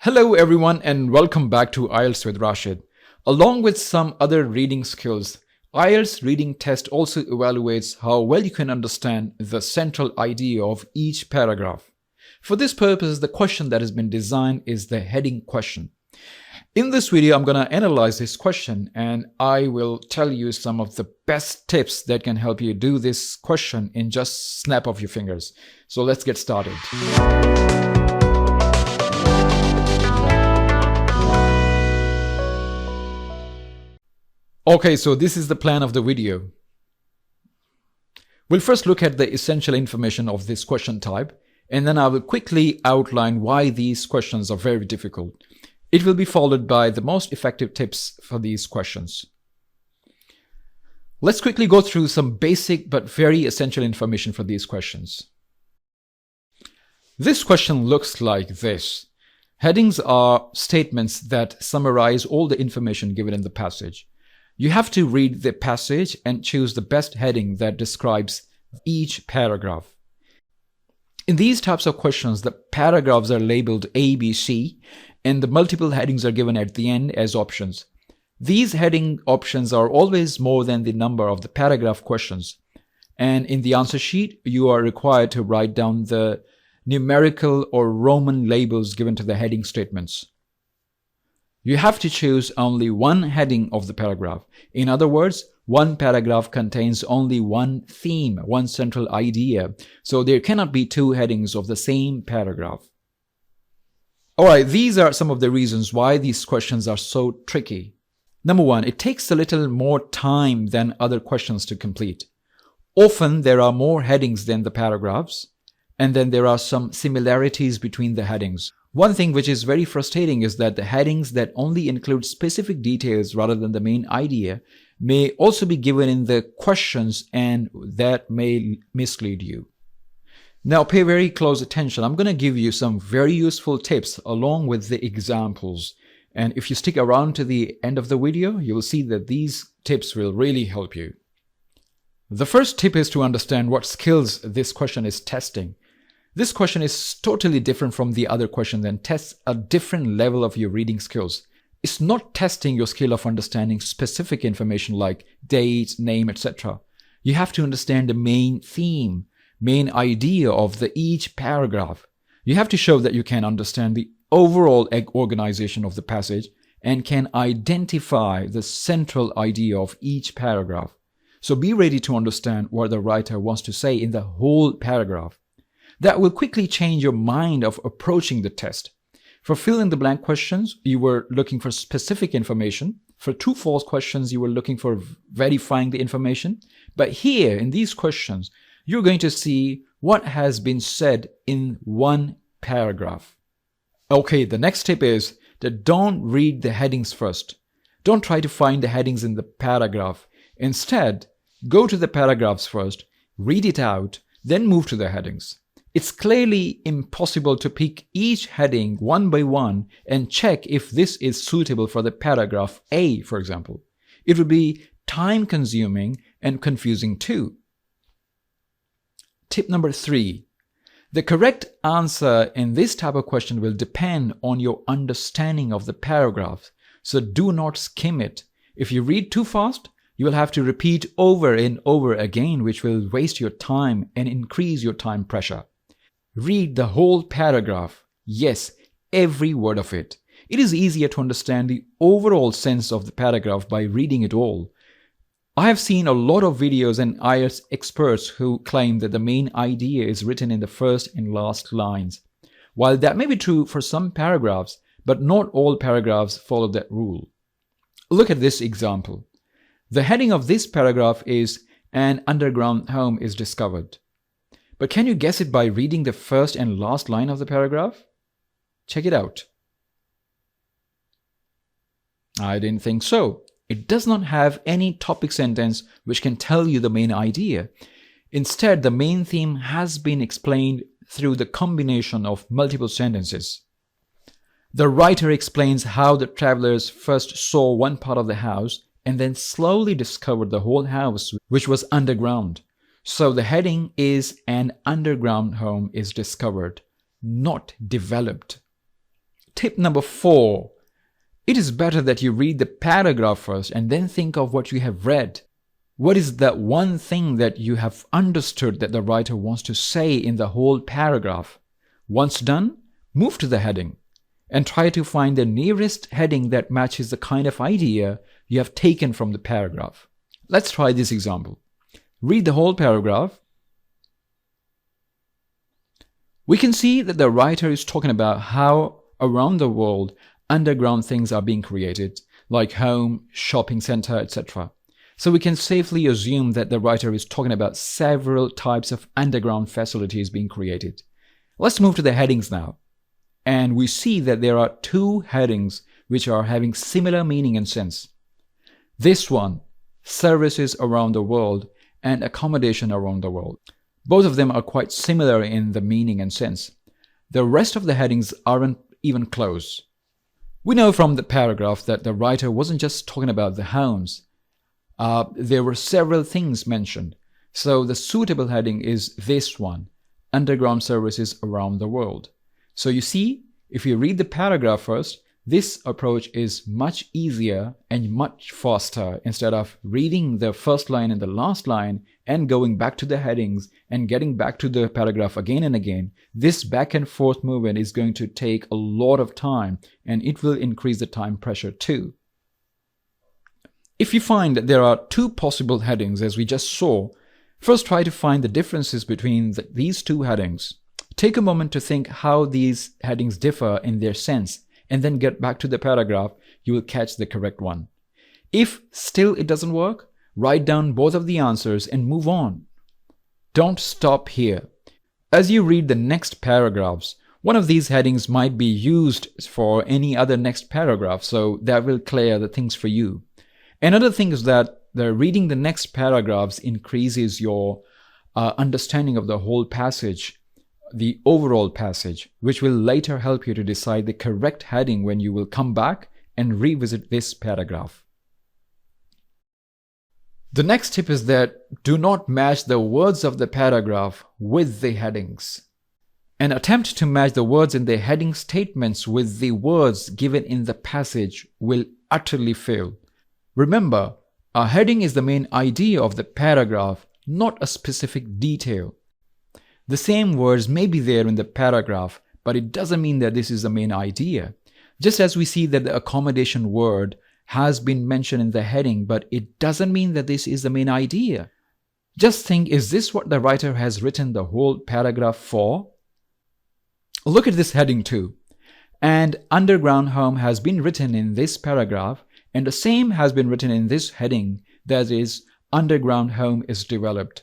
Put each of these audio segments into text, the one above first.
Hello everyone and welcome back to IELTS with Rashid. Along with some other reading skills, IELTS reading test also evaluates how well you can understand the central idea of each paragraph. For this purpose, the question that has been designed is the heading question. In this video, I'm going to analyze this question and I will tell you some of the best tips that can help you do this question in just snap of your fingers. So let's get started. Okay, so this is the plan of the video. We'll first look at the essential information of this question type, and then I will quickly outline why these questions are very difficult. It will be followed by the most effective tips for these questions. Let's quickly go through some basic but very essential information for these questions. This question looks like this. Headings are statements that summarize all the information given in the passage. You have to read the passage and choose the best heading that describes each paragraph. In these types of questions, the paragraphs are labeled A, B, C, and the multiple headings are given at the end as options. These heading options are always more than the number of the paragraph questions. And in the answer sheet, you are required to write down the numerical or Roman labels given to the heading statements. You have to choose only one heading of the paragraph. In other words, one paragraph contains only one theme, one central idea. So there cannot be two headings of the same paragraph. Alright, these are some of the reasons why these questions are so tricky. Number one, it takes a little more time than other questions to complete. Often there are more headings than the paragraphs, and then there are some similarities between the headings. One thing which is very frustrating is that the headings that only include specific details rather than the main idea may also be given in the questions, and that may mislead you. Now pay very close attention. I'm going to give you some very useful tips along with the examples. And if you stick around to the end of the video, you will see that these tips will really help you. The first tip is to understand what skills this question is testing. This question is totally different from the other question and tests a different level of your reading skills. It's not testing your skill of understanding specific information like date, name, etc. You have to understand the main theme, main idea of each paragraph. You have to show that you can understand the overall organization of the passage and can identify the central idea of each paragraph. So be ready to understand what the writer wants to say in the whole paragraph. That will quickly change your mind of approaching the test. For fill-in-the-blank questions, you were looking for specific information. For true-false questions, you were looking for verifying the information. But here, in these questions, you're going to see what has been said in one paragraph. Okay, the next tip is that don't read the headings first. Don't try to find the headings in the paragraph. Instead, go to the paragraphs first, read it out, then move to the headings. It's clearly impossible to pick each heading one by one and check if this is suitable for the paragraph A, for example. It would be time-consuming and confusing too. Tip number 3. The correct answer in this type of question will depend on your understanding of the paragraph, so do not skim it. If you read too fast, you will have to repeat over and over again, which will waste your time and increase your time pressure. Read the whole paragraph. Yes, every word of it. It is easier to understand the overall sense of the paragraph by reading it all. I have seen a lot of videos and IELTS experts who claim that the main idea is written in the first and last lines. While that may be true for some paragraphs, but not all paragraphs follow that rule. Look at this example. The heading of this paragraph is "An underground home is discovered." But can you guess it by reading the first and last line of the paragraph? Check it out. I didn't think so. It does not have any topic sentence which can tell you the main idea. Instead, the main theme has been explained through the combination of multiple sentences. The writer explains how the travelers first saw one part of the house and then slowly discovered the whole house, which was underground. So the heading is "An underground home is discovered," not "developed." Tip number 4. It is better that you read the paragraph first and then think of what you have read. What is that one thing that you have understood that the writer wants to say in the whole paragraph? Once done, move to the heading and try to find the nearest heading that matches the kind of idea you have taken from the paragraph. Let's try this example. Read the whole paragraph. We can see that the writer is talking about how around the world underground things are being created, like home, shopping center, etc. So we can safely assume that the writer is talking about several types of underground facilities being created. Let's move to the headings now. And we see that there are 2 headings which are having similar meaning and sense. This one, services around the world, and accommodation around the world. Both of them are quite similar in the meaning and sense. The rest of the headings aren't even close. We know from the paragraph that the writer wasn't just talking about the homes. There were several things mentioned. So the suitable heading is this one, underground services around the world. So you see, if you read the paragraph first, this approach is much easier and much faster instead of reading the first line and the last line and going back to the headings and getting back to the paragraph again and again. This back and forth movement is going to take a lot of time and it will increase the time pressure too. If you find that there are 2 possible headings as we just saw, first try to find the differences between these 2 headings. Take a moment to think how these headings differ in their sense and then get back to the paragraph. You will catch the correct one. If still it doesn't work, write down both of the answers and move on. Don't stop here. As you read the next paragraphs, one of these headings might be used for any other next paragraph, so that will clear the things for you. Another thing is that reading the next paragraphs increases your understanding of the whole passage, the overall passage, which will later help you to decide the correct heading when you will come back and revisit this paragraph. The next tip is that do not match the words of the paragraph with the headings. An attempt to match the words in the heading statements with the words given in the passage will utterly fail. Remember, a heading is the main idea of the paragraph, not a specific detail. The same words may be there in the paragraph, but it doesn't mean that this is the main idea. Just as we see that the accommodation word has been mentioned in the heading, but it doesn't mean that this is the main idea. Just think, is this what the writer has written the whole paragraph for? Look at this heading too. And underground home has been written in this paragraph, and the same has been written in this heading, that is, underground home is developed.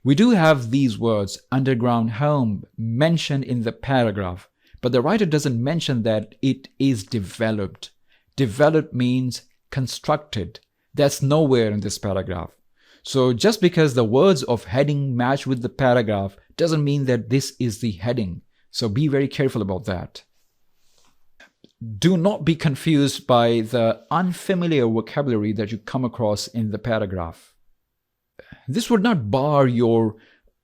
We do have these words, underground home, mentioned in the paragraph, but the writer doesn't mention that it is developed. Developed means constructed. That's nowhere in this paragraph. So just because the words of heading match with the paragraph doesn't mean that this is the heading. So be very careful about that. Do not be confused by the unfamiliar vocabulary that you come across in the paragraph. This would not bar your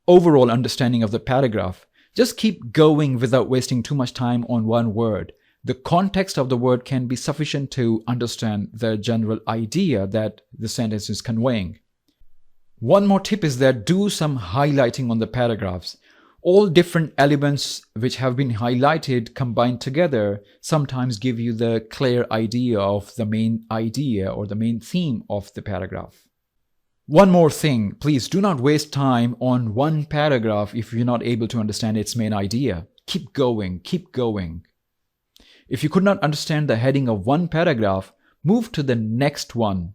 overall understanding of the paragraph. Just keep going without wasting too much time on one word. The context of the word can be sufficient to understand the general idea that the sentence is conveying. One more tip is that do some highlighting on the paragraphs. All different elements which have been highlighted combined together sometimes give you the clear idea of the main idea or the main theme of the paragraph. One more thing, please do not waste time on one paragraph if you're not able to understand its main idea. Keep going, keep going. If you could not understand the heading of one paragraph, move to the next one.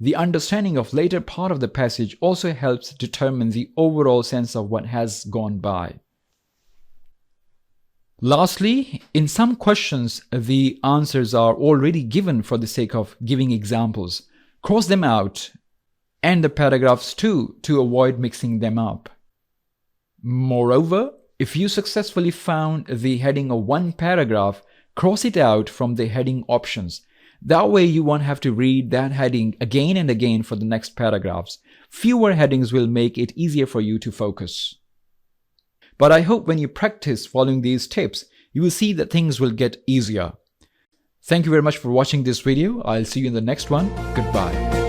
The understanding of later part of the passage also helps determine the overall sense of what has gone by. Lastly, in some questions, the answers are already given for the sake of giving examples. Cross them out and the paragraphs too to avoid mixing them up. Moreover, if you successfully found the heading of one paragraph, cross it out from the heading options. That way you won't have to read that heading again and again for the next paragraphs. Fewer headings will make it easier for you to focus. But I hope when you practice following these tips, you will see that things will get easier. Thank you very much for watching this video. I'll see you in the next one. Goodbye.